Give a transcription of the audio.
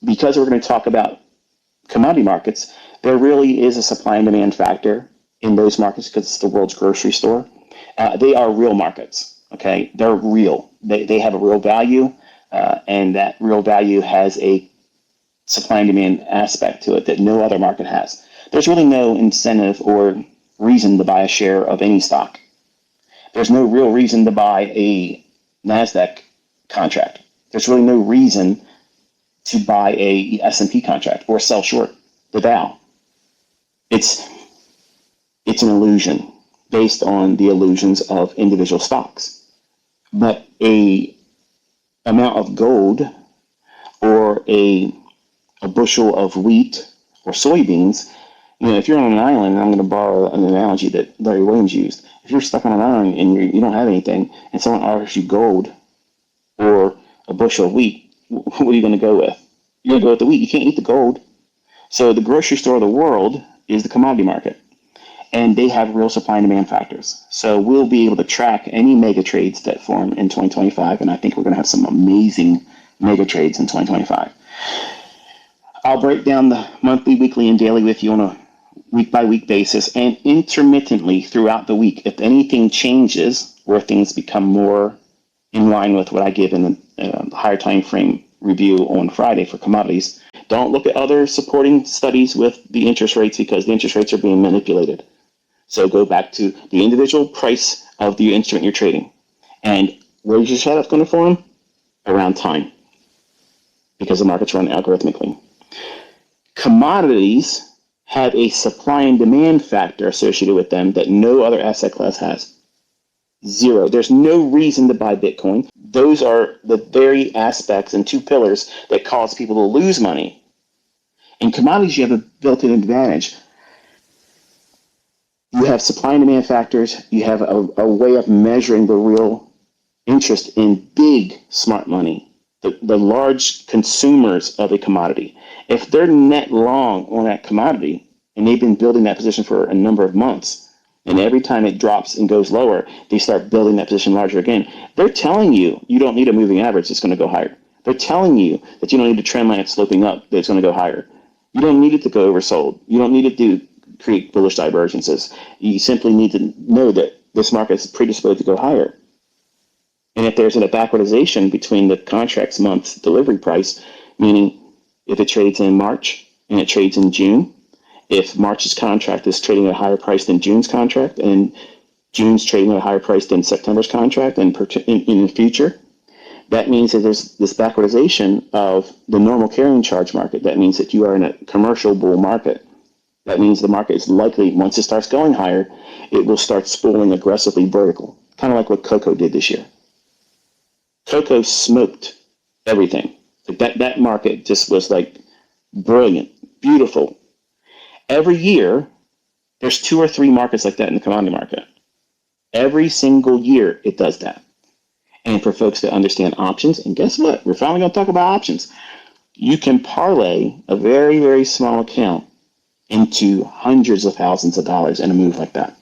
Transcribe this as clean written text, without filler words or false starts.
because we're going to talk about commodity markets, there really is a supply and demand factor in those markets because it's the world's grocery store. They are real markets, okay? They're real. They have a real value, and that real value has a supply and demand aspect to it that no other market has. There's really no incentive or reason to buy a share of any stock. There's no real reason to buy a NASDAQ contract. There's really no reason to buy a S&P contract or sell short the Dow. It's an illusion based on the illusions of individual stocks. But a amount of gold or a bushel of wheat or soybeans, if you're on an island, and I'm going to borrow an analogy that Larry Williams used, if you're stuck on an island and you don't have anything and someone offers you gold or a bushel of wheat, what are you going to go with? You're going to go with the wheat. You can't eat the gold. So the grocery store of the world is the commodity market, and they have real supply and demand factors. So we'll be able to track any mega trades that form in 2025, and I think we're going to have some amazing mega trades in 2025. I'll break down the monthly, weekly, and daily with you on a week-by-week basis, and intermittently throughout the week. If anything changes where things become more in line with what I give in the higher time frame review on Friday for commodities, don't look at other supporting studies with the interest rates because the interest rates are being manipulated. So go back to the individual price of the instrument you're trading. And where is your setup going to form? Around time, because the markets run algorithmically. Commodities have a supply and demand factor associated with them that no other asset class has. Zero. There's no reason to buy Bitcoin. Those are the very aspects and two pillars that cause people to lose money. In commodities, you have a built-in advantage. You have supply and demand factors. You have a way of measuring the real interest in big smart money, the large consumers of a commodity. If they're net long on that commodity, and they've been building that position for a number of months, and every time it drops and goes lower, they start building that position larger again. They're telling you you don't need a moving average that's going to go higher. They're telling you that you don't need a trend line sloping up that's going to go higher. You don't need it to go oversold. You don't need it to create bullish divergences. You simply need to know that this market is predisposed to go higher. And if there's a backwardization between the contract's month's delivery price, meaning if it trades in March and it trades in June, if March's contract is trading at a higher price than June's contract, and June's trading at a higher price than September's contract, and in the future, that means that there's this backwardization of the normal carrying charge market. That means that you are in a commercial bull market. That means the market is likely, once it starts going higher, it will start spooling aggressively vertical, kind of like what cocoa did this year. Cocoa smoked everything. That market just was like brilliant, beautiful. Every year, there's 2 or 3 markets like that in the commodity market. Every single year, it does that. And for folks that understand options, and guess what? We're finally going to talk about options. You can parlay a very, very small account into hundreds of thousands of dollars in a move like that.